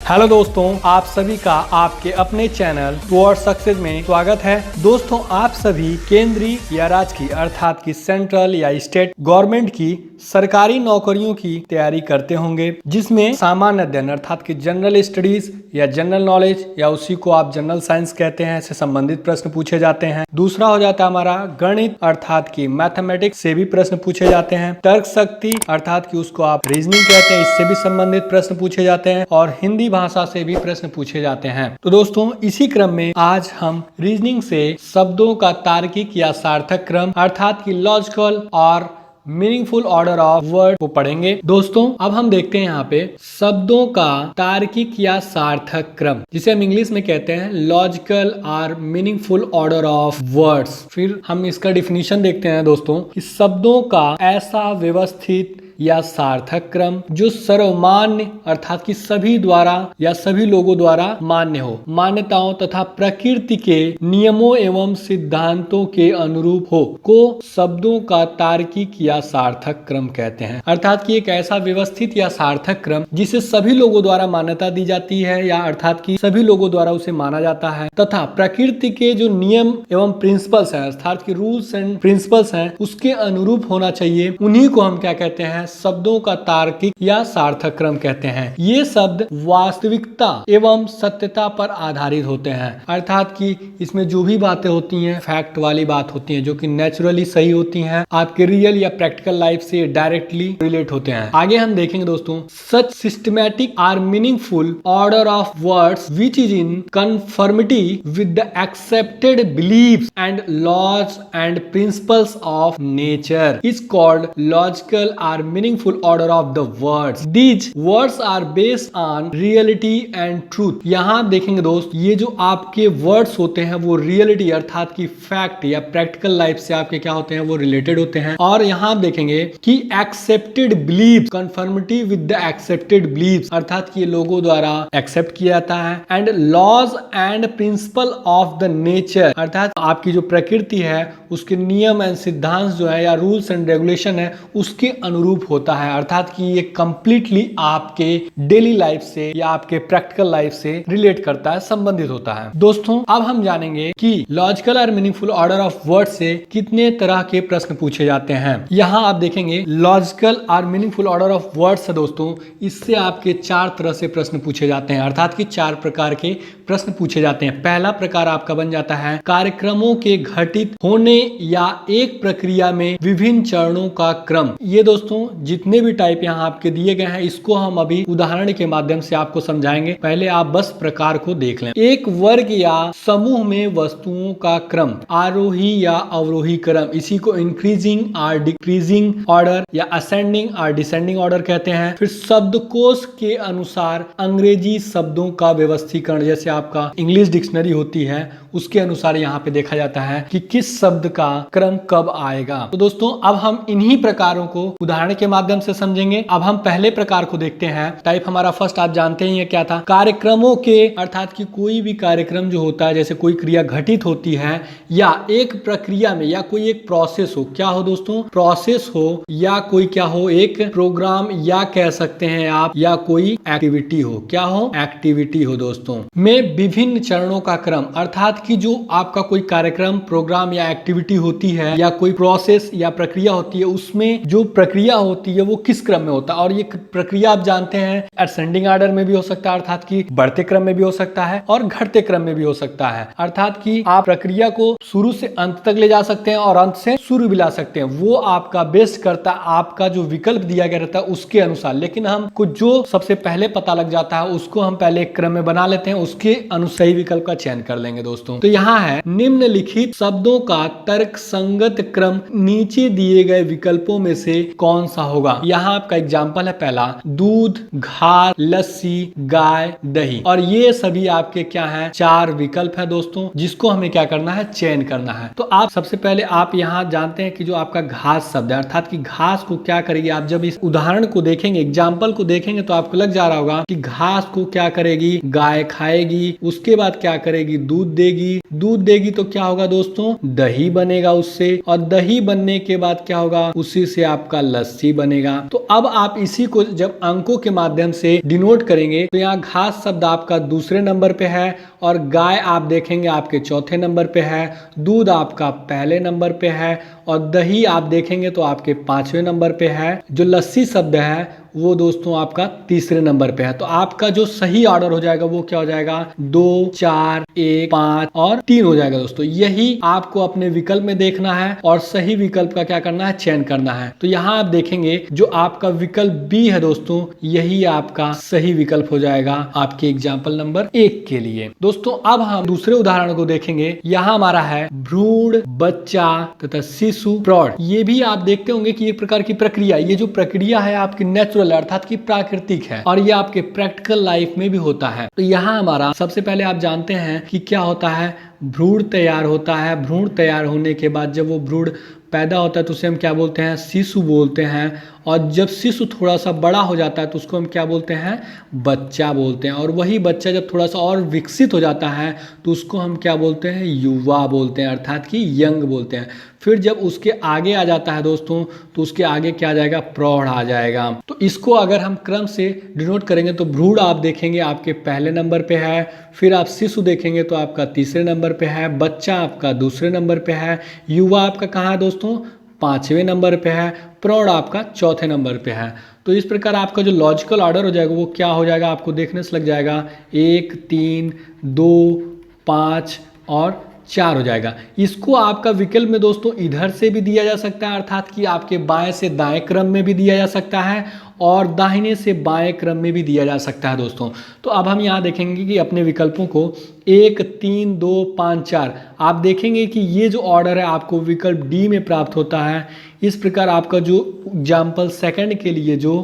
Hello दोस्तों, आप सभी का आपके अपने चैनल टुवर्ड्स सक्सेस में स्वागत है। दोस्तों, आप सभी केंद्रीय या राज्य की अर्थात की सेंट्रल या स्टेट गवर्नमेंट की सरकारी नौकरियों की तैयारी करते होंगे, जिसमें सामान्य अध्ययन अर्थात की जनरल स्टडीज या जनरल नॉलेज या उसी को आप जनरल साइंस कहते हैं से संबंधित प्रश्न पूछे जाते हैं। दूसरा हो जाता है हमारा गणित अर्थात की मैथमेटिक्स से भी प्रश्न पूछे जाते हैं। तर्क शक्ति अर्थात की उसको आप रीजनिंग कहते हैं, इससे भी संबंधित प्रश्न पूछे जाते हैं और हिंदी भाषा से भी प्रश्न पूछे जाते हैं। तो दोस्तों, इसी क्रम में आज हम रीजनिंग से शब्दों का तार्किक या सार्थक क्रम अर्थात की लॉजिकल और मीनिंगफुल ऑर्डर ऑफ वर्ड को पढ़ेंगे। दोस्तों, अब हम देखते हैं यहाँ पे शब्दों का तार्किक या सार्थक क्रम, जिसे हम इंग्लिश में कहते हैं लॉजिकल और मीनिंगफुल ऑर्डर ऑफ वर्ड्स। फिर हम इसका डिफिनीशन देखते हैं दोस्तों कि शब्दों का ऐसा व्यवस्थित या सार्थक क्रम जो सर्वमान्य अर्थात कि सभी द्वारा या सभी लोगों द्वारा मान्य हो, मान्यताओं तथा प्रकृति के नियमों एवं सिद्धांतों के अनुरूप हो, को शब्दों का तार्किक या सार्थक क्रम कहते हैं। अर्थात कि एक ऐसा व्यवस्थित या सार्थक क्रम जिसे सभी लोगों द्वारा मान्यता दी जाती है या अर्थात कि सभी लोगों द्वारा उसे माना जाता है तथा प्रकृति के जो नियम एवं प्रिंसिपल्स हैं अर्थात कि रूल्स एंड प्रिंसिपल्स हैं उसके अनुरूप होना चाहिए, उन्हीं को हम क्या कहते हैं, शब्दों का तार्किक या सार्थक क्रम कहते हैं। ये शब्द वास्तविकता एवं सत्यता पर आधारित होते हैं, अर्थात कि इसमें जो भी बातें होती हैं फैक्ट वाली बात होती हैं जो कि नेचुरली सही होती हैं, आपके रियल या प्रैक्टिकल लाइफ से डायरेक्टली रिलेट होते हैं। आगे हम देखेंगे दोस्तों, such systematic or meaningful order of words which is in conformity with the accepted beliefs and laws and principles of nature is called logical or meaningful order of the words. These words are based on reality and truth. यहाँ देखेंगे दोस्त, ये जो आपके words होते हैं वो reality अर्थात की फैक्ट या प्रैक्टिकल लाइफ से आपके क्या होते हैं, वो रिलेटेड होते हैं। और यहाँ देखेंगे कि accepted believe, conformity with the accepted believes अर्थात कि लोगों द्वारा एक्सेप्ट किया जाता है। And laws and principle of the nature अर्थात आपकी जो प्रकृति है उसके नियम एंड सिद्धांत जो है या रूल्स एंड रेगुलेशन है उसके अनुरूप होता है, अर्थात कि ये कंप्लीटली आपके डेली लाइफ से या आपके प्रैक्टिकल लाइफ से रिलेट करता है, संबंधित होता है। दोस्तों, अब हम जानेंगे कि लॉजिकल और मीनिंगफुल ऑर्डर ऑफ वर्ड से कितने तरह के प्रश्न पूछे जाते हैं। यहाँ आप देखेंगे लॉजिकल और मीनिंगफुल ऑर्डर ऑफ वर्ड से दोस्तों, इससे आपके 4 तरह से प्रश्न पूछे जाते हैं, अर्थात कि 4 प्रकार के प्रश्न पूछे जाते हैं। पहला प्रकार आपका बन जाता है कार्यक्रमों के घटित होने या एक प्रक्रिया में विभिन्न चरणों का क्रम। ये दोस्तों जितने भी टाइप यहाँ आपके दिए गए हैं इसको हम अभी उदाहरण के माध्यम से आपको समझाएंगे। पहले आप बस प्रकार को देख लें। एक वर्ग या समूह में वस्तुओं का क्रम, आरोही या अवरोही क्रम, इसी को इंक्रीजिंग और डिक्रीजिंग ऑर्डर या असेंडिंग और डिसेंडिंग ऑर्डर कहते हैं। फिर शब्दकोश के अनुसार अंग्रेजी शब्दों का व्यवस्थीकरण, जैसे आपका इंग्लिश डिक्शनरी होती है उसके अनुसार यहाँ पे देखा जाता है कि किस शब्द का क्रम कब आएगा। तो दोस्तों, अब हम इन्हीं प्रकारों को उदाहरण के माध्यम से समझेंगे। अब हम पहले प्रकार को देखते हैं। टाइप हमारा फर्स्ट आप जानते ही है क्या था, कार्यक्रमों के अर्थात कि कोई भी कार्यक्रम जो होता है, जैसे कोई क्रिया घटित होती है या एक प्रक्रिया में या कोई एक प्रोसेस हो, क्या हो दोस्तों, प्रोसेस हो या कोई क्या हो, एक प्रोग्राम या कह सकते हैं आप, या कोई एक्टिविटी हो, क्या हो, एक्टिविटी हो दोस्तों, में विभिन्न चरणों का क्रम, अर्थात कि जो आपका कोई कार्यक्रम, प्रोग्राम या एक्टिविटी होती है या कोई प्रोसेस या प्रक्रिया होती है, उसमें जो प्रक्रिया होती है वो किस क्रम में होता है। और ये प्रक्रिया आप जानते हैं असेंडिंग ऑर्डर में भी हो सकता है, अर्थात कि बढ़ते क्रम में भी हो सकता है और घटते क्रम में भी हो सकता है, अर्थात कि आप प्रक्रिया को शुरू से अंत तक ले जा सकते हैं और अंत से शुरू भी ला सकते हैं। वो आपका बेस्ट करता है, आपका जो विकल्प दिया गया रहता है उसके अनुसार। लेकिन हमको जो सबसे पहले पता लग जाता है उसको हम पहले एक क्रम में बना लेते हैं, उसके अनुसार सही विकल्प का चयन कर लेंगे दोस्तों। तो यहाँ है निम्नलिखित शब्दों का तर्क संगत क्रम नीचे दिए गए विकल्पों में से कौन सा होगा। यहाँ आपका एग्जाम्पल है पहला, दूध, घास, लस्सी, गाय, दही। और ये सभी आपके क्या हैं, 4 विकल्प है दोस्तों, जिसको हमें क्या करना है, चयन करना है। तो आप सबसे पहले आप यहाँ जानते हैं कि जो आपका घास शब्द है, अर्थात कि घास को क्या करेगी, आप जब इस उदाहरण को देखेंगे, एग्जाम्पल को देखेंगे तो आपको लग जा रहा होगा कि घास को क्या करेगी, गाय खाएगी, उसके बाद क्या करेगी, दूध देगी, दूध देगी तो क्या होगा दोस्तों, दही बनेगा उससे, और दही बनने के बाद क्या होगा, उसी से आपका लस्सी सी बनेगा। तो अब आप इसी को जब अंकों के माध्यम से डिनोट करेंगे तो यहाँ घास शब्द आपका दूसरे नंबर पे है और गाय आप देखेंगे आपके चौथे नंबर पे है, दूध आपका पहले नंबर पे है और दही आप देखेंगे तो आपके पांचवें नंबर पे है। जो लस्सी शब्द है वो दोस्तों आपका तीसरे नंबर पे है। तो आपका जो सही ऑर्डर हो जाएगा वो क्या हो जाएगा, 2, 4, 1, 5 और 3 हो जाएगा दोस्तों। यही आपको अपने विकल्प में देखना है और सही विकल्प का क्या करना है, चयन करना है। तो यहाँ आप देखेंगे जो आपका विकल्प बी है दोस्तों, यही आपका सही विकल्प हो जाएगा आपके एग्जाम्पल नंबर 1 के लिए। दोस्तों अब हम दूसरे उदाहरण को देखेंगे। यहाँ हमारा है भ्रूण, बच्चा तथा शिशु, प्रौढ़। ये भी आप देखते होंगे कि एक प्रकार की प्रक्रिया, ये जो प्रक्रिया है आपकी नेचुरल अर्थात की प्राकृतिक है और ये आपके प्रैक्टिकल लाइफ में भी होता है। तो यहाँ हमारा सबसे पहले आप जानते हैं कि क्या होता है, भ्रूण तैयार होता है। भ्रूण तैयार होने के बाद जब वो भ्रूण पैदा होता है तो उसे हम क्या बोलते हैं, शिशु बोलते हैं। और जब शिशु थोड़ा सा बड़ा हो जाता है तो उसको हम क्या बोलते हैं, बच्चा बोलते हैं। और वही बच्चा जब थोड़ा सा और विकसित हो जाता है तो उसको हम क्या बोलते हैं, युवा बोलते हैं अर्थात कि यंग बोलते हैं। फिर जब उसके आगे आ जाता है दोस्तों तो उसके आगे क्या आ जाएगा, प्रौढ़ आ जाएगा। तो इसको अगर हम क्रम से डिनोट करेंगे तो भ्रूण आप देखेंगे आपके पहले नंबर पे है, फिर आप शिशु देखेंगे तो आपका तीसरे नंबर पे है, बच्चा आपका दूसरे नंबर पे है, युवा आपका कहाँ है दोस्तों, पांचवें नंबर पे है, प्रौढ़ आपका चौथे नंबर पे है। तो इस प्रकार आपका जो लॉजिकल ऑर्डर हो जाएगा वो क्या हो जाएगा, आपको देखने से लग जाएगा 1, 3, 2, 5 और 4 हो जाएगा। इसको आपका विकल्प में दोस्तों इधर से भी दिया जा सकता है अर्थात कि आपके बाएं से दाएं क्रम में भी दिया जा सकता है और दाहिने से बाएं क्रम में भी दिया जा सकता है दोस्तों। तो अब हम यहाँ देखेंगे कि अपने विकल्पों को 1, 3, 2, 5, 4 आप देखेंगे कि ये जो ऑर्डर है आपको विकल्प डी में प्राप्त होता है। इस प्रकार आपका जो एग्जाम्पल सेकंड के लिए जो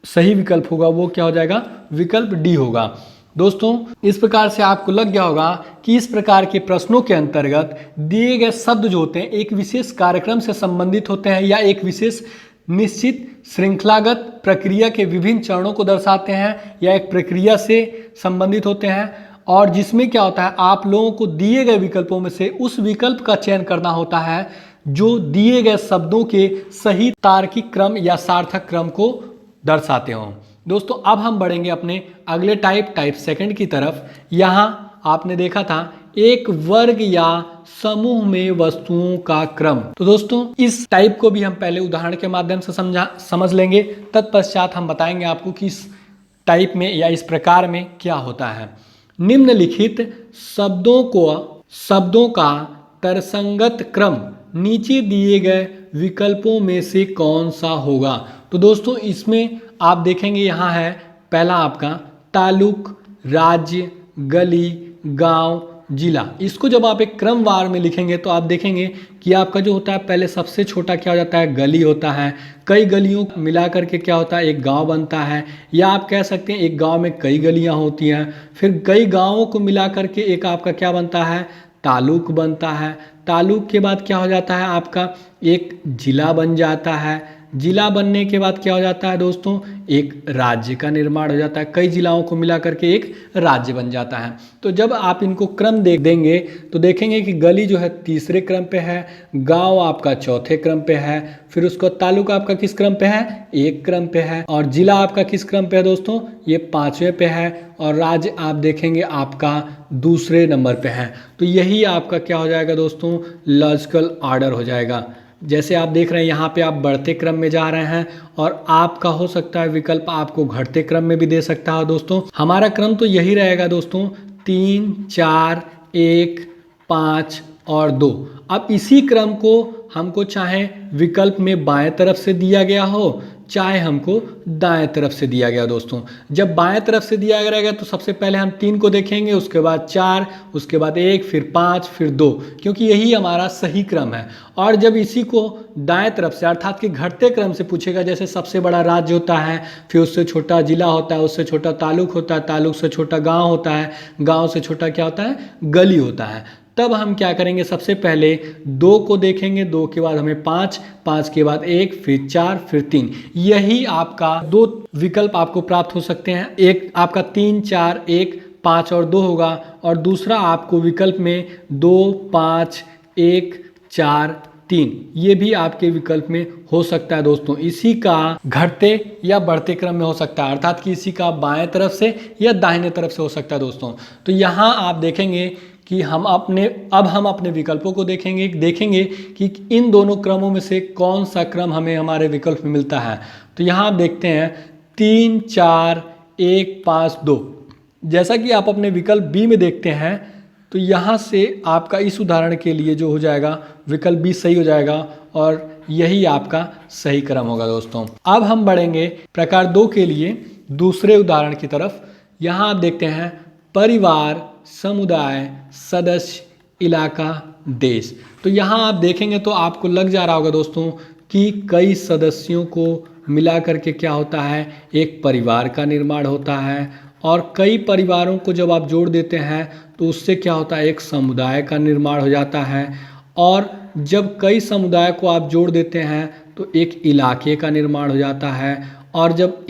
सही विकल्प होगा वो क्या हो जाएगा, विकल्प डी होगा। दोस्तों इस प्रकार से आपको लग गया होगा कि इस प्रकार के प्रश्नों के अंतर्गत दिए गए शब्द जो होते हैं एक विशेष कार्यक्रम से संबंधित होते हैं या एक विशेष निश्चित श्रृंखलागत प्रक्रिया के विभिन्न चरणों को दर्शाते हैं या एक प्रक्रिया से संबंधित होते हैं और जिसमें क्या होता है, आप लोगों को दिए गए विकल्पों में से उस विकल्प का चयन करना होता है जो दिए गए शब्दों के सही तार्किक क्रम या सार्थक क्रम को दर्शाते हों। दोस्तों अब हम बढ़ेंगे अपने अगले टाइप सेकंड की तरफ। यहाँ आपने देखा था एक वर्ग या समूह में वस्तुओं का क्रम। तो दोस्तों इस टाइप को भी हम पहले उदाहरण के माध्यम से समझ लेंगे, तत्पश्चात हम बताएंगे आपको कि इस टाइप में या इस प्रकार में क्या होता है। निम्नलिखित शब्दों का तर्कसंगत क्रम नीचे दिए गए विकल्पों में से कौन सा होगा। तो दोस्तों इसमें आप देखेंगे यहाँ है पहला आपका तालुक, राज्य, गली, गांव, जिला। इसको जब आप एक क्रमवार में लिखेंगे तो आप देखेंगे कि आपका जो होता है पहले सबसे छोटा क्या हो जाता है, गली होता है। कई गलियों को मिला करके क्या होता है, एक गांव बनता है। या आप कह सकते हैं एक गांव में कई गलियां होती हैं, फिर कई गांवों को मिला करके एक आपका क्या बनता है, तालुक बनता है। तालुक के बाद क्या हो जाता है, आपका एक जिला बन जाता है। जिला बनने के बाद क्या हो जाता है दोस्तों, एक राज्य का निर्माण हो जाता है। कई जिलाओं को मिला करके एक राज्य बन जाता है। तो जब आप इनको क्रम देख देंगे तो देखेंगे कि गली जो है तीसरे क्रम पे है, गांव आपका चौथे क्रम पे है, फिर उसको तालुका आपका किस क्रम पे है, एक क्रम पे है, और जिला आपका किस क्रम पे है दोस्तों, ये पांचवें पे है, और राज्य आप देखेंगे आपका दूसरे नंबर पे है। तो यही आपका क्या हो जाएगा दोस्तों, लॉजिकल ऑर्डर हो जाएगा। जैसे आप देख रहे हैं यहाँ पे आप बढ़ते क्रम में जा रहे हैं और आपका हो सकता है विकल्प आपको घटते क्रम में भी दे सकता है। दोस्तों हमारा क्रम तो यही रहेगा दोस्तों, 3, 4, 1, 5 और 2। अब इसी क्रम को हमको चाहे विकल्प में बाएं तरफ से दिया गया हो, चाहे हमको दाएं तरफ से दिया गया। दोस्तों जब बाएं तरफ से दिया रहेगा तो सबसे पहले हम 3 को देखेंगे, उसके बाद 4, उसके बाद 1, फिर 5, फिर 2, क्योंकि यही हमारा सही क्रम है। और जब इसी को दाएं तरफ से अर्थात कि घटते क्रम से पूछेगा, जैसे सबसे बड़ा राज्य होता है, फिर उससे छोटा जिला होता है, उससे छोटा तालुक होता है, तालुक से छोटा गाँव होता है, गाँव से छोटा क्या होता है, गली होता है, तब हम क्या करेंगे, सबसे पहले 2 को देखेंगे, 2 के बाद हमें 5, 5 के बाद 1, फिर 4, फिर 3। यही आपका 2 विकल्प आपको प्राप्त हो सकते हैं। एक आपका 3, 4, 1, 5 और 2 होगा, और दूसरा आपको विकल्प में 2, 5, 1, 4, 3, ये भी आपके विकल्प में हो सकता है दोस्तों। इसी का घटते या बढ़ते क्रम में हो सकता है, अर्थात कि इसी का बाएं तरफ से या दाहिने तरफ से हो सकता है दोस्तों। तो यहाँ आप देखेंगे कि हम अपने विकल्पों को देखेंगे कि इन दोनों क्रमों में से कौन सा क्रम हमें हमारे विकल्प में मिलता है। तो यहाँ आप देखते हैं 3, 4, 1, 5, 2। जैसा कि आप अपने विकल्प बी में देखते हैं, तो यहाँ से आपका इस उदाहरण के लिए जो हो जाएगा विकल्प बी सही हो जाएगा और यही आपका सही क्रम होगा दोस्तों। अब हम बढ़ेंगे प्रकार 2 के लिए दूसरे उदाहरण की तरफ। यहाँ आप देखते हैं परिवार, समुदाय, सदस्य, इलाका, देश। तो यहाँ आप देखेंगे तो आपको लग जा रहा होगा दोस्तों कि कई सदस्यों को मिला करके क्या होता है, एक परिवार का निर्माण होता है। और कई परिवारों को जब आप जोड़ देते हैं तो उससे क्या होता है, एक समुदाय का निर्माण हो जाता है। और जब कई समुदाय को आप जोड़ देते हैं तो एक इलाके का निर्माण हो जाता है। और जब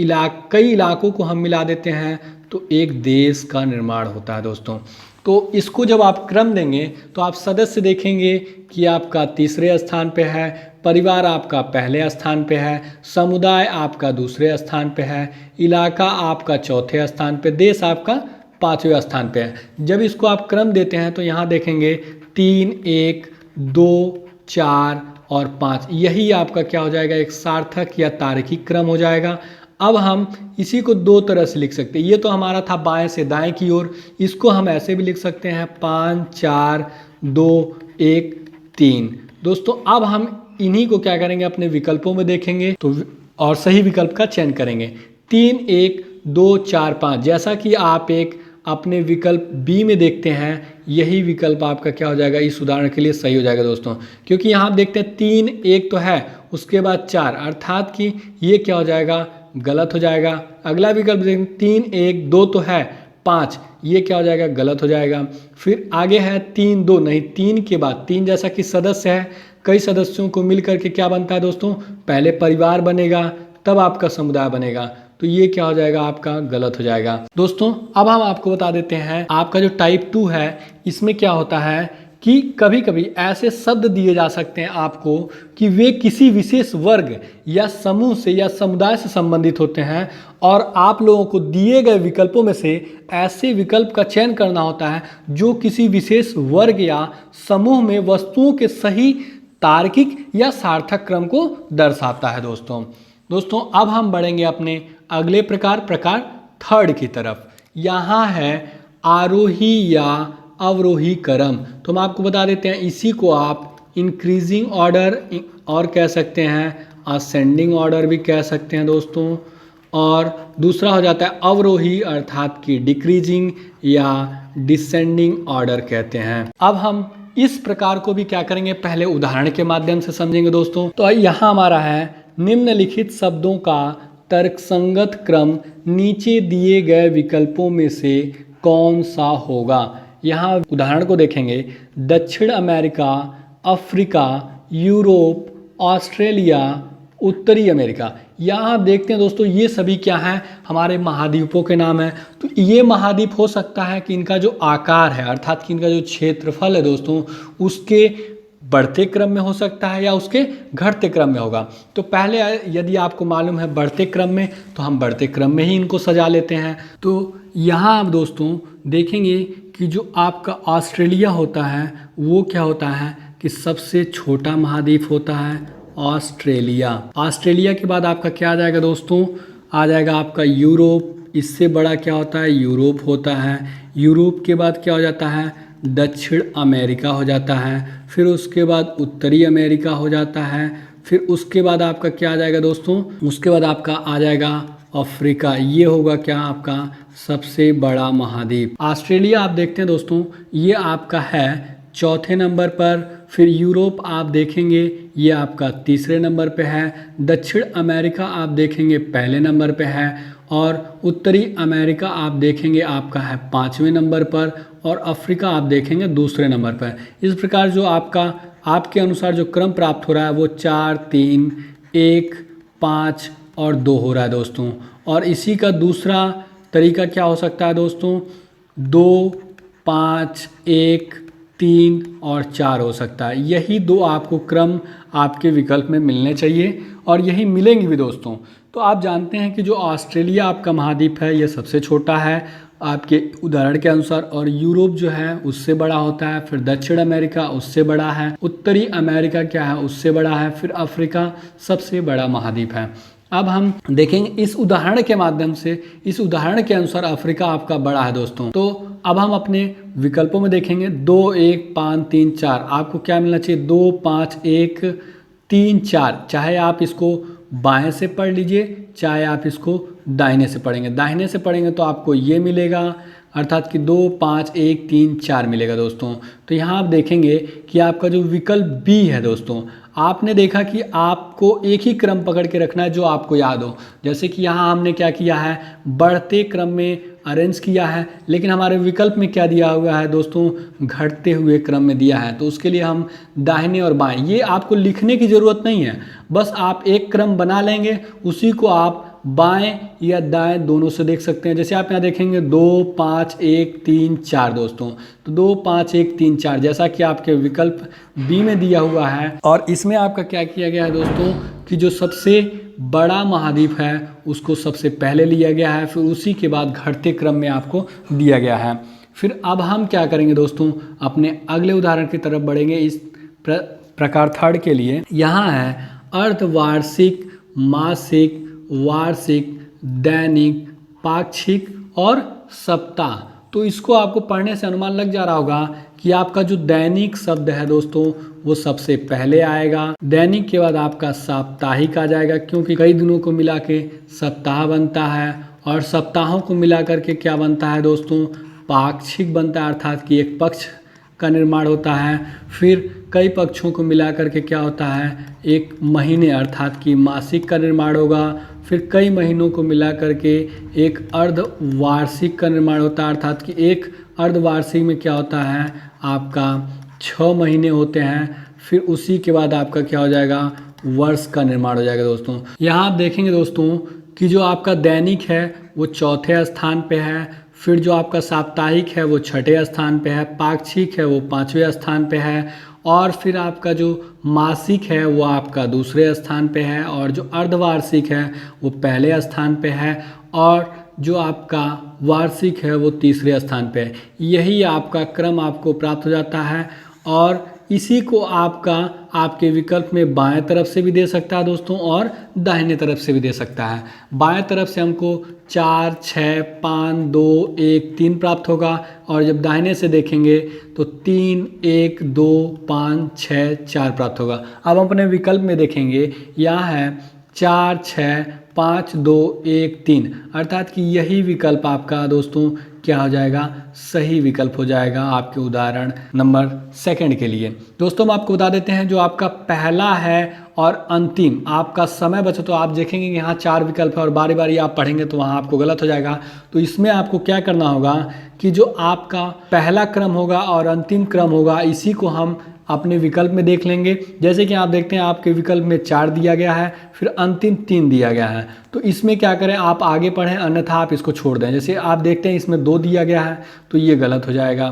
कई इलाकों को हम मिला देते हैं तो एक देश का निर्माण होता है दोस्तों। तो इसको जब आप क्रम देंगे तो आप सदस्य देखेंगे कि आपका तीसरे स्थान पे है, परिवार आपका पहले स्थान पे है, समुदाय आपका दूसरे स्थान पे है, इलाका आपका चौथे स्थान पे, देश आपका 5वें स्थान पे है। जब इसको आप क्रम देते हैं तो यहाँ देखेंगे 3, 1, 2, 4 और 5, यही आपका क्या हो जाएगा, एक सार्थक या तार्किक क्रम हो जाएगा। अब हम इसी को 2 तरह से लिख सकते हैं। ये तो हमारा था बाएं से दाएं की ओर, इसको हम ऐसे भी लिख सकते हैं 5, 4, 2, 1, 3। दोस्तों अब हम इन्हीं को क्या करेंगे, अपने विकल्पों में देखेंगे तो और सही विकल्प का चयन करेंगे। 3, 1, 2, 4, 5, जैसा कि आप एक अपने विकल्प बी में देखते हैं, यही विकल्प आपका क्या हो जाएगा, इस उदाहरण के लिए सही हो जाएगा दोस्तों। क्योंकि यहाँ आप देखते हैं 3, 1 तो है, उसके बाद 4, अर्थात कि ये क्या हो जाएगा, गलत हो जाएगा। अगला विकल्प देखें 3, 1, 2 तो है, 5, ये क्या हो जाएगा, गलत हो जाएगा। फिर आगे है 3, 2, नहीं, 3 के बाद 3 जैसा कि सदस्य है, कई सदस्यों को मिल करके क्या बनता है दोस्तों, पहले परिवार बनेगा तब आपका समुदाय बनेगा, तो ये क्या हो जाएगा, आपका गलत हो जाएगा। दोस्तों अब हम आपको बता देते हैं, आपका जो टाइप 2 है इसमें क्या होता है कि कभी कभी ऐसे शब्द दिए जा सकते हैं आपको कि वे किसी विशेष वर्ग या समूह से या समुदाय से संबंधित होते हैं, और आप लोगों को दिए गए विकल्पों में से ऐसे विकल्प का चयन करना होता है जो किसी विशेष वर्ग या समूह में वस्तुओं के सही तार्किक या सार्थक क्रम को दर्शाता है दोस्तों अब हम बढ़ेंगे अपने अगले प्रकार 3 की तरफ। यहाँ है आरोही या अवरोही क्रम। तो हम आपको बता देते हैं, इसी को आप इंक्रीजिंग ऑर्डर और कह सकते हैं, असेंडिंग ऑर्डर भी कह सकते हैं दोस्तों। और दूसरा हो जाता है अवरोही, अर्थात कि डिक्रीजिंग या डिसेंडिंग ऑर्डर कहते हैं। अब हम इस प्रकार को भी क्या करेंगे, पहले उदाहरण के माध्यम से समझेंगे दोस्तों। तो यहाँ हमारा है, निम्नलिखित शब्दों का तर्कसंगत क्रम नीचे दिए गए विकल्पों में से कौन सा होगा। यहाँ उदाहरण को देखेंगे, दक्षिण अमेरिका, अफ्रीका, यूरोप, ऑस्ट्रेलिया, उत्तरी अमेरिका। यहाँ आप देखते हैं दोस्तों, ये सभी क्या हैं, हमारे महाद्वीपों के नाम हैं। तो ये महाद्वीप हो सकता है कि इनका जो आकार है, अर्थात कि इनका जो क्षेत्रफल है दोस्तों, उसके बढ़ते क्रम में हो सकता है या उसके घटते क्रम में होगा। तो पहले यदि आपको मालूम है बढ़ते क्रम में, तो हम बढ़ते क्रम में ही इनको सजा लेते हैं। तो यहाँ आप दोस्तों देखेंगे कि जो आपका ऑस्ट्रेलिया होता है वो क्या होता है कि सबसे छोटा महाद्वीप होता है ऑस्ट्रेलिया के बाद आपका क्या आ जाएगा दोस्तों, आ जाएगा आपका यूरोप। इससे बड़ा क्या होता है, यूरोप होता है। यूरोप के बाद क्या हो जाता है, दक्षिण अमेरिका हो जाता है। फिर उसके बाद उत्तरी अमेरिका हो जाता है। फिर उसके बाद आपका क्या आ जाएगा दोस्तों, उसके बाद आपका आ जाएगा अफ्रीका। ये होगा क्या, आपका सबसे बड़ा महाद्वीप। ऑस्ट्रेलिया आप देखते हैं दोस्तों, ये आपका है चौथे नंबर पर। फिर यूरोप आप देखेंगे, ये आपका तीसरे नंबर पे है। दक्षिण अमेरिका आप देखेंगे पहले नंबर पे है। और उत्तरी अमेरिका आप देखेंगे आपका है 5वें नंबर पर। और अफ्रीका आप देखेंगे दूसरे नंबर पर। इस प्रकार जो आपके अनुसार जो क्रम प्राप्त हो रहा है वो 4, 3, 1, 5 और 2 हो रहा है दोस्तों। और इसी का दूसरा तरीका क्या हो सकता है दोस्तों, 2, 5, 1, 3 और 4 हो सकता है। यही दो आपको क्रम आपके विकल्प में मिलने चाहिए और यही मिलेंगे भी दोस्तों। तो आप जानते हैं कि जो ऑस्ट्रेलिया आपका महाद्वीप है ये सबसे छोटा है आपके उदाहरण के अनुसार, और यूरोप जो है उससे बड़ा होता है, फिर दक्षिण अमेरिका उससे बड़ा है, उत्तरी अमेरिका क्या है उससे बड़ा है, फिर अफ्रीका सबसे बड़ा महाद्वीप है। अब हम देखेंगे इस उदाहरण के माध्यम से, इस उदाहरण के अनुसार अफ्रीका आपका बड़ा है दोस्तों। तो अब हम अपने विकल्पों में देखेंगे 2, 1, 5, 3, 4 आपको क्या मिलना चाहिए 2, 5, 1, 3, 4। चाहे आप इसको बाएं से पढ़ लीजिए चाहे आप इसको दाहिने से पढ़ेंगे। दाहिने से पढ़ेंगे तो आपको ये मिलेगा अर्थात कि 2, 5, 1, 3, 4 मिलेगा दोस्तों। तो यहाँ आप देखेंगे कि आपका जो विकल्प बी है दोस्तों, आपने देखा कि आपको एक ही क्रम पकड़ के रखना है जो आपको याद हो। जैसे कि यहाँ हमने क्या किया है बढ़ते क्रम में अरेंज किया है, लेकिन हमारे विकल्प में क्या दिया हुआ है दोस्तों घटते हुए क्रम में दिया है। तो उसके लिए हम दाहिने और बाएं ये आपको लिखने की ज़रूरत नहीं है, बस आप एक क्रम बना लेंगे, उसी को आप बाएं या दाएं दोनों से देख सकते हैं। जैसे आप यहाँ देखेंगे 2, 5, 1, 3, 4 दोस्तों, तो 2, 5, 1, 3, 4 जैसा कि आपके विकल्प बी में दिया हुआ है। और इसमें आपका क्या किया गया है दोस्तों कि जो सबसे बड़ा महाद्वीप है उसको सबसे पहले लिया गया है, फिर उसी के बाद घटते क्रम में आपको दिया गया है। फिर अब हम क्या करेंगे दोस्तों अपने अगले उदाहरण की तरफ बढ़ेंगे। इस प्रकार थर्ड के लिए यहाँ है अर्धवार्षिक, मासिक, वार्षिक, दैनिक, पाक्षिक और सप्ताह। तो इसको आपको पढ़ने से अनुमान लग जा रहा होगा कि आपका जो दैनिक शब्द है दोस्तों वो सबसे पहले आएगा। दैनिक के बाद आपका साप्ताहिक आ जाएगा, क्योंकि कई दिनों को मिला के सप्ताह बनता है, और सप्ताहों को मिला करके क्या बनता है दोस्तों पाक्षिक बनता है, अर्थात कि एक पक्ष का निर्माण होता है। फिर कई पक्षों को मिला करके क्या होता है एक महीने अर्थात कि मासिक का निर्माण होगा। फिर कई महीनों को मिला करके एक अर्धवार्षिक का निर्माण होता है, अर्थात कि एक अर्धवार्षिक में क्या होता है आपका 6 महीने होते हैं। फिर उसी के बाद आपका क्या हो जाएगा वर्ष का निर्माण हो जाएगा दोस्तों। यहाँ आप देखेंगे दोस्तों कि जो आपका दैनिक है वो चौथे स्थान पे है, फिर जो आपका साप्ताहिक है वो छठे स्थान पे है, पाक्षिक है वो 5वें स्थान पे है, और फिर आपका जो मासिक है वो आपका दूसरे स्थान पे है, और जो अर्धवार्षिक है वो पहले स्थान पे है, और जो आपका वार्षिक है वो तीसरे स्थान पे है। यही आपका क्रम आपको प्राप्त हो जाता है, और इसी को आपके विकल्प में बाएं तरफ से भी दे सकता है दोस्तों और दाहिने तरफ से भी दे सकता है। बाएं तरफ से हमको 4, 6, 5, 2, 1, 3 प्राप्त होगा, और जब दाहिने से देखेंगे तो 3, 1, 2, 5, 6, 4 प्राप्त होगा। अब हम अपने विकल्प में देखेंगे यहाँ है 4, 6, 5, 2, 1, 3, अर्थात कि यही विकल्प आपका दोस्तों क्या हो जाएगा सही विकल्प हो जाएगा आपके उदाहरण नंबर 2 के लिए। दोस्तों हम आपको बता देते हैं जो आपका पहला है और अंतिम आपका समय बचे तो आप देखेंगे कि यहाँ 4 विकल्प है और बारी बारी आप पढ़ेंगे तो वहाँ आपको गलत हो जाएगा। तो इसमें आपको क्या करना होगा कि जो आपका पहला क्रम होगा और अंतिम क्रम होगा इसी को हम अपने विकल्प में देख लेंगे। जैसे कि आप देखते हैं आपके विकल्प में 4 दिया गया है, फिर अंतिम 3 दिया गया है। तो इसमें क्या करें आप आगे पढ़ें, अन्यथा आप इसको छोड़ दें। जैसे आप देखते हैं इसमें 2 दिया गया है तो ये गलत हो जाएगा,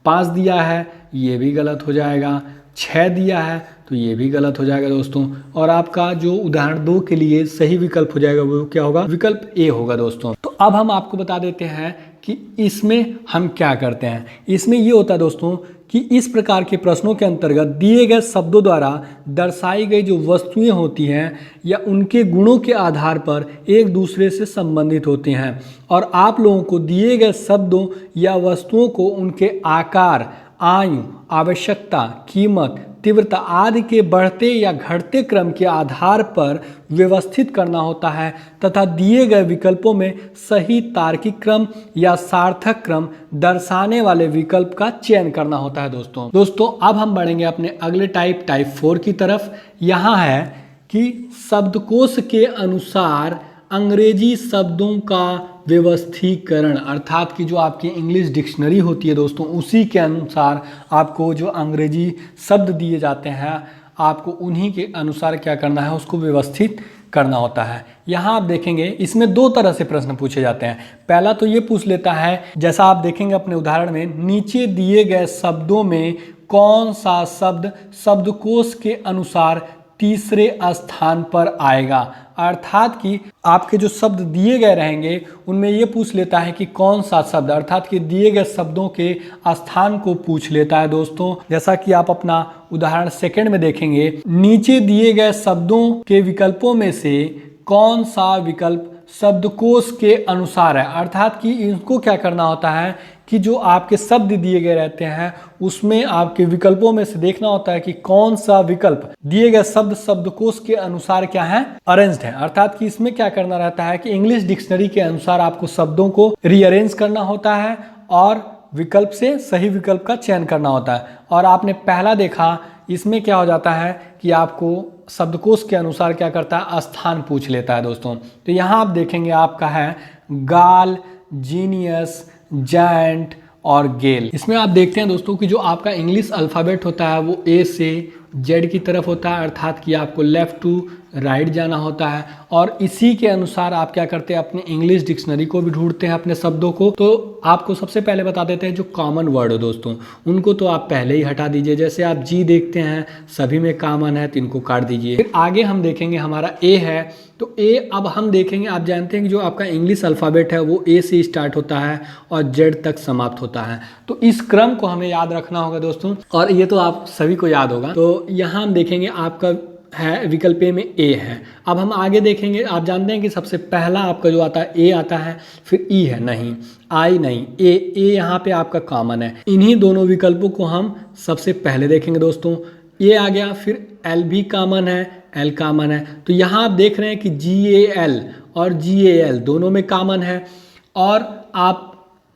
5 दिया है ये भी गलत हो जाएगा, 6 दिया है तो ये भी गलत हो जाएगा दोस्तों। और आपका जो उदाहरण 2 के लिए सही विकल्प हो जाएगा वो क्या होगा विकल्प ए होगा दोस्तों। तो अब हम आपको बता देते हैं कि इसमें हम क्या करते हैं। इसमें ये होता है दोस्तों कि इस प्रकार के प्रश्नों के अंतर्गत दिए गए शब्दों द्वारा दर्शाई गई जो वस्तुएं होती हैं या उनके गुणों के आधार पर एक दूसरे से संबंधित होती हैं, और आप लोगों को दिए गए शब्दों या वस्तुओं को उनके आकार, आयु, आवश्यकता, कीमत, तीव्रता आदि के बढ़ते या घटते क्रम के आधार पर व्यवस्थित करना होता है तथा दिए गए विकल्पों में सही तार्किक क्रम या सार्थक क्रम दर्शाने वाले विकल्प का चयन करना होता है दोस्तों अब हम बढ़ेंगे अपने अगले टाइप 4 की तरफ। यहाँ है कि शब्दकोश के अनुसार अंग्रेजी शब्दों का व्यवस्थीकरण, अर्थात कि जो आपकी इंग्लिश डिक्शनरी होती है दोस्तों उसी के अनुसार आपको जो अंग्रेजी शब्द दिए जाते हैं आपको उन्हीं के अनुसार क्या करना है उसको व्यवस्थित करना होता है। यहाँ आप देखेंगे इसमें दो तरह से प्रश्न पूछे जाते हैं। पहला तो ये पूछ लेता है, जैसा आप देखेंगे अपने उदाहरण में, नीचे दिए गए शब्दों में कौन सा शब्द शब्दकोश के अनुसार तीसरे स्थान पर आएगा। अर्थात कि आपके जो शब्द दिए गए रहेंगे उनमें ये पूछ लेता है कि कौन सा शब्द, अर्थात कि दिए गए शब्दों के स्थान को पूछ लेता है दोस्तों। जैसा कि आप अपना उदाहरण सेकंड में देखेंगे, नीचे दिए गए शब्दों के विकल्पों में से कौन सा विकल्प शब्दकोश के अनुसार है। अर्थात कि इनको क्या करना होता है कि जो आपके शब्द दिए गए रहते हैं उसमें आपके विकल्पों में से देखना होता है कि कौन सा विकल्प दिए गए शब्द शब्दकोश के अनुसार क्या है, अरेंज्ड है। अर्थात कि इसमें क्या करना रहता है कि इंग्लिश डिक्शनरी के अनुसार आपको शब्दों को रीअरेंज करना होता है और विकल्प से सही विकल्प का चयन करना होता है। और आपने पहला देखा, इसमें क्या हो जाता है कि आपको शब्दकोश के अनुसार क्या करता है, स्थान पूछ लेता है दोस्तों। तो यहाँ आप देखेंगे आपका है गाल, जीनियस, जायंट और गेल। इसमें आप देखते हैं दोस्तों कि जो आपका इंग्लिश अल्फ़ाबेट होता है वो ए से जेड की तरफ होता है, अर्थात कि आपको लेफ़्ट टू राइट जाना होता है। और इसी के अनुसार आप क्या करते हैं, अपने इंग्लिश डिक्शनरी को भी ढूंढते हैं अपने शब्दों को। तो आपको सबसे पहले बता देते हैं जो कॉमन वर्ड हो दोस्तों उनको तो आप पहले ही हटा दीजिए। जैसे आप जी देखते हैं सभी में कॉमन है तो इनको काट दीजिए। फिर आगे हम देखेंगे हमारा ए है, तो ए अब हम देखेंगे, आप जानते हैं कि जो आपका इंग्लिश अल्फ़ाबेट है वो ए से स्टार्ट होता है और जेड तक समाप्त होता है। तो इस क्रम को हमें याद रखना होगा दोस्तों, और ये तो आप सभी को याद होगा। तो यहाँ हम देखेंगे आपका है विकल्प ए में ए है। अब हम आगे देखेंगे, आप जानते हैं कि सबसे पहला आपका जो आता है ए आता है, फिर ई है, नहीं आई नहीं, ए यहाँ पे आपका कॉमन है। इन्हीं दोनों विकल्पों को हम सबसे पहले देखेंगे दोस्तों। ये आ गया, फिर एल भी कॉमन है, एल कॉमन है। तो यहाँ आप देख रहे हैं कि GAL और GAL दोनों में कॉमन है, और आप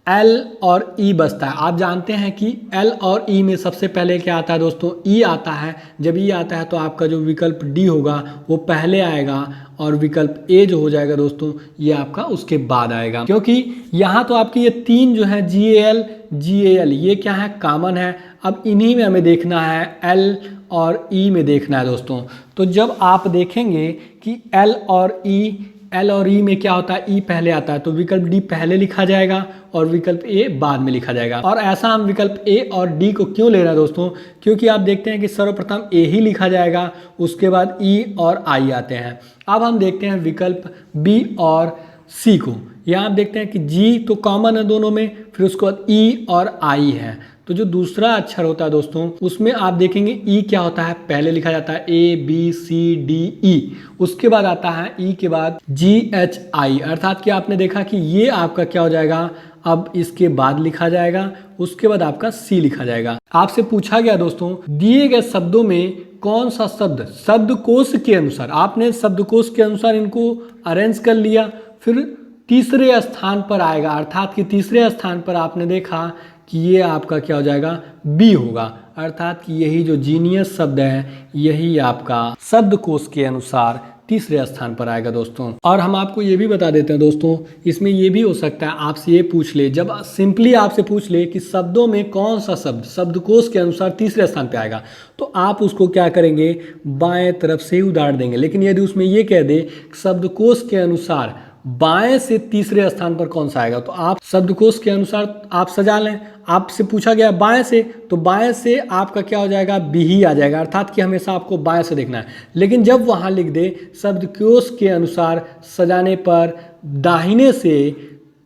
L और E बचता है। आप जानते हैं कि L और E में सबसे पहले क्या आता है दोस्तों, E आता है। जब E आता है तो आपका जो विकल्प D होगा वो पहले आएगा, और विकल्प A जो हो जाएगा दोस्तों ये आपका उसके बाद आएगा। क्योंकि यहाँ तो आपके ये तीन जो है GAL GAL ये क्या है, कॉमन है। अब इन्हीं में हमें देखना है L और E में देखना है दोस्तों। तो जब आप देखेंगे कि L और E में क्या होता है, E पहले आता है तो विकल्प D पहले लिखा जाएगा और विकल्प A बाद में लिखा जाएगा। और ऐसा हम विकल्प A और D को क्यों ले रहे हैं दोस्तों, क्योंकि आप देखते हैं कि सर्वप्रथम A ही लिखा जाएगा, उसके बाद E और I आते हैं। अब हम देखते हैं विकल्प B और C को। यहाँ आप देखते हैं कि G तो कॉमन है दोनों में, फिर उसके बाद E और I है। तो जो दूसरा अक्षर होता है दोस्तों उसमें आप देखेंगे E क्या होता है, पहले लिखा जाता है ABCDE, उसके बाद आता है E के बाद GHI, अर्थात कि आपने देखा कि ये आपका क्या हो जाएगा, अब इसके बाद लिखा जाएगा, उसके बाद आपका C लिखा जाएगा। आपसे पूछा गया दोस्तों दिए गए शब्दों में कौन सा शब्द शब्दकोश के अनुसार, आपने शब्दकोश के अनुसार इनको अरेंज कर लिया, फिर तीसरे स्थान पर आएगा। अर्थात कि तीसरे स्थान पर आपने देखा कि ये आपका क्या हो जाएगा, बी होगा। अर्थात कि यही जो जीनियस शब्द है यही आपका शब्दकोश के अनुसार तीसरे स्थान पर आएगा दोस्तों। और हम आपको ये भी बता देते हैं दोस्तों, इसमें ये भी हो सकता है आपसे ये पूछ ले, जब सिंपली आपसे पूछ ले कि शब्दों में कौन सा शब्द शब्दकोश के अनुसार तीसरे स्थान पर आएगा, तो आप उसको क्या करेंगे, बाएं तरफ से ही उधार देंगे। लेकिन यदि उसमें ये कह दे शब्दकोश के अनुसार बाएं से तीसरे स्थान पर कौन सा आएगा, तो आप शब्दकोश के अनुसार आप सजा लें। आपसे पूछा गया बाएं से, तो बाएं से आपका क्या हो जाएगा, बी ही आ जाएगा। अर्थात कि हमेशा आपको बाएं से देखना है। लेकिन जब वहां लिख दे शब्दकोश के अनुसार सजाने पर दाहिने से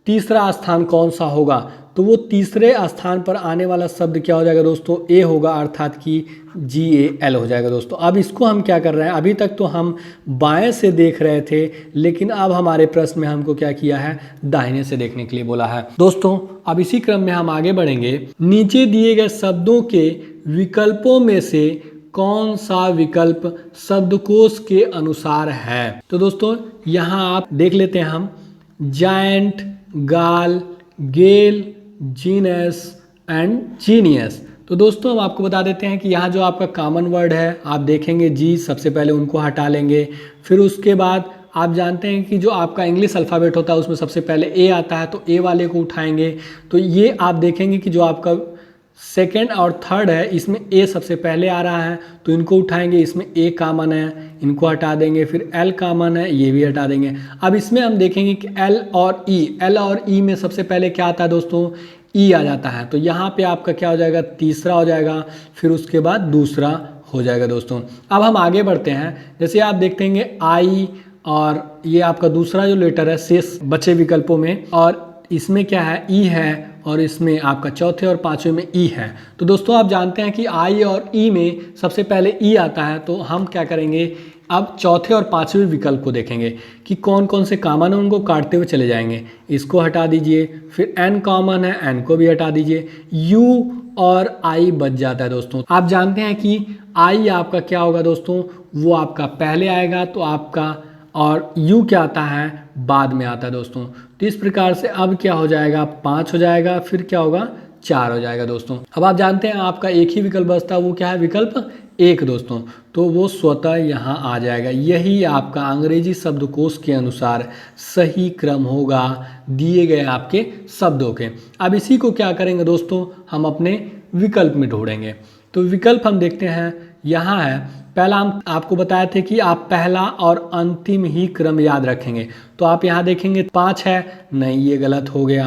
तीसरा स्थान कौन सा होगा, तो वो तीसरे स्थान पर आने वाला शब्द क्या हो जाएगा दोस्तों, ए होगा। अर्थात कि GAL हो जाएगा दोस्तों। अब इसको हम क्या कर रहे हैं, अभी तक तो हम बाएं से देख रहे थे, लेकिन अब हमारे प्रश्न में हमको क्या किया है, दाहिने से देखने के लिए बोला है दोस्तों। अब इसी क्रम में हम आगे बढ़ेंगे। नीचे दिए गए शब्दों के विकल्पों में से कौन सा विकल्प शब्दकोश के अनुसार है। तो दोस्तों यहाँ आप देख लेते हैं हम, जायंट, गाल, गेल, जीनस एंड जीनियस। तो दोस्तों हम आपको बता देते हैं कि यहाँ जो आपका कॉमन वर्ड है, आप देखेंगे जी, सबसे पहले उनको हटा लेंगे। फिर उसके बाद आप जानते हैं कि जो आपका इंग्लिश अल्फ़ाबेट होता है उसमें सबसे पहले ए आता है, तो ए वाले को उठाएंगे। तो ये आप देखेंगे कि जो आपका सेकेंड और थर्ड है, इसमें ए सबसे पहले आ रहा है तो इनको उठाएंगे, इसमें ए कॉमन है, इनको हटा देंगे, फिर एल कॉमन है, ये भी हटा देंगे। अब इसमें हम देखेंगे कि एल और ई में सबसे पहले क्या आता है दोस्तों, ई आ जाता है। तो यहाँ पे आपका क्या हो जाएगा, तीसरा हो जाएगा, फिर उसके बाद दूसरा हो जाएगा दोस्तों। अब हम आगे बढ़ते हैं, जैसे आप देखते हैं आई और ये आपका दूसरा जो लेटर है शेष बचे विकल्पों में, और इसमें क्या है, ई है, और इसमें आपका चौथे और पांचवें में ई है। तो दोस्तों आप जानते हैं कि आई और ई में सबसे पहले ई आता है, तो हम क्या करेंगे, अब चौथे और पांचवें विकल्प को देखेंगे कि कौन कौन से कॉमन है, उनको काटते हुए चले जाएंगे। इसको हटा दीजिए, फिर एन कॉमन है, एन को भी हटा दीजिए, यू और आई बच जाता है दोस्तों। आप जानते हैं कि आई आपका क्या होगा दोस्तों, वो आपका पहले आएगा, तो आपका, और यू क्या आता है, बाद में आता है दोस्तों। तो इस प्रकार से अब क्या हो जाएगा, 5 हो जाएगा, फिर क्या होगा, 4 हो जाएगा दोस्तों। अब आप जानते हैं आपका एक ही विकल्प बचता है, वो क्या है, विकल्प 1 दोस्तों, तो वो स्वतः यहाँ आ जाएगा। यही आपका अंग्रेजी शब्दकोश के अनुसार सही क्रम होगा दिए गए आपके शब्दों के। अब इसी को क्या करेंगे दोस्तों, हम अपने विकल्प में ढूंढेंगे। तो विकल्प हम देखते हैं, यहाँ है पहला, हम आपको बताए थे कि आप पहला और अंतिम ही क्रम याद रखेंगे। तो आप यहाँ देखेंगे 5 है, नहीं ये गलत हो गया,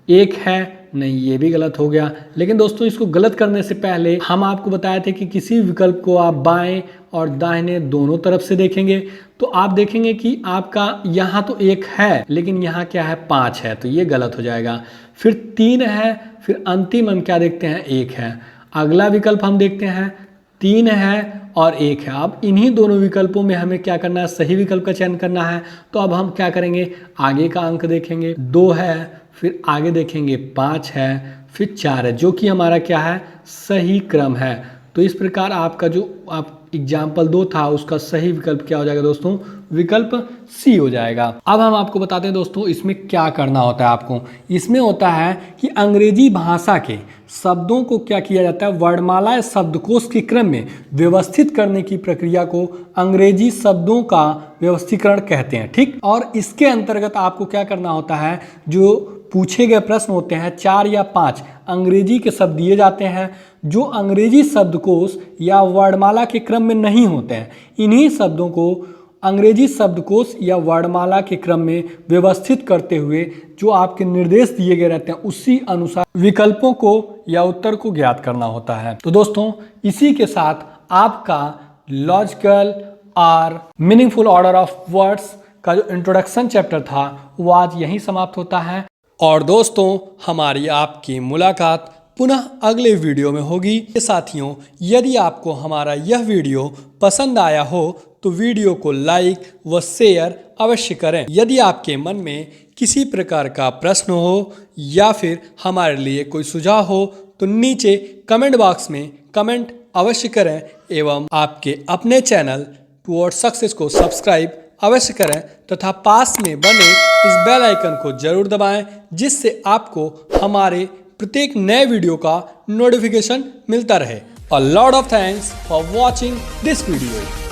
1 है, नहीं ये भी गलत हो गया। लेकिन दोस्तों इसको गलत करने से पहले हम आपको बताए थे कि किसी विकल्प को आप बाएं और दाहिने दोनों तरफ से देखेंगे, तो आप देखेंगे कि आपका यहाँ तो 1 है, लेकिन यहाँ क्या है, 5 है, तो ये गलत हो जाएगा। फिर 3 है, फिर अंतिम हम क्या देखते हैं, 1 है। अगला विकल्प हम देखते हैं 3 है और 1 है। अब इन्हीं दोनों विकल्पों में हमें क्या करना है, सही विकल्प का चयन करना है। तो अब हम क्या करेंगे, आगे का अंक देखेंगे, 2 है, फिर आगे देखेंगे 5 है, फिर 4 है, जो कि हमारा क्या है, सही क्रम है। तो इस प्रकार आपका जो आप एग्जाम्पल 2 था, उसका सही विकल्प क्या हो जाएगा दोस्तों, विकल्प सी हो जाएगा। अब हम आपको बताते हैं दोस्तों इसमें क्या करना होता है आपको। इसमें होता है कि अंग्रेजी भाषा के शब्दों को क्या किया जाता है, वर्णमाला शब्दकोश के क्रम में व्यवस्थित करने की प्रक्रिया को अंग्रेजी शब्दों का व्यवस्थीकरण कहते हैं, ठीक। और इसके अंतर्गत आपको क्या करना होता है, जो पूछे गए प्रश्न होते हैं 4 या 5 अंग्रेजी के शब्द दिए जाते हैं जो अंग्रेजी शब्दकोश या वर्णमाला के क्रम में नहीं होते हैं। इन्हीं शब्दों को अंग्रेजी शब्दकोश या वर्णमाला के क्रम में व्यवस्थित करते हुए जो आपके निर्देश दिए गए रहते हैं, उसी अनुसार विकल्पों को या उत्तर को ज्ञात करना होता है। तो दोस्तों इसी के साथ आपका लॉजिकल और मीनिंगफुल ऑर्डर ऑफ वर्ड्स का जो इंट्रोडक्शन चैप्टर था वो आज यहीं समाप्त होता है। और दोस्तों हमारी आपकी मुलाकात पुनः अगले वीडियो में होगी। साथियों, यदि आपको हमारा यह वीडियो पसंद आया हो तो वीडियो को लाइक व शेयर अवश्य करें। यदि आपके मन में किसी प्रकार का प्रश्न हो या फिर हमारे लिए कोई सुझाव हो तो नीचे कमेंट बॉक्स में कमेंट अवश्य करें एवं आपके अपने चैनल टुवर्ड्स सक्सेस को सब्सक्राइब अवश्य करें तथा पास में बने इस बेल आइकन को जरूर दबाएं, जिससे आपको हमारे प्रत्येक नए वीडियो का नोटिफिकेशन मिलता रहे। A lot of thanks for watching this video.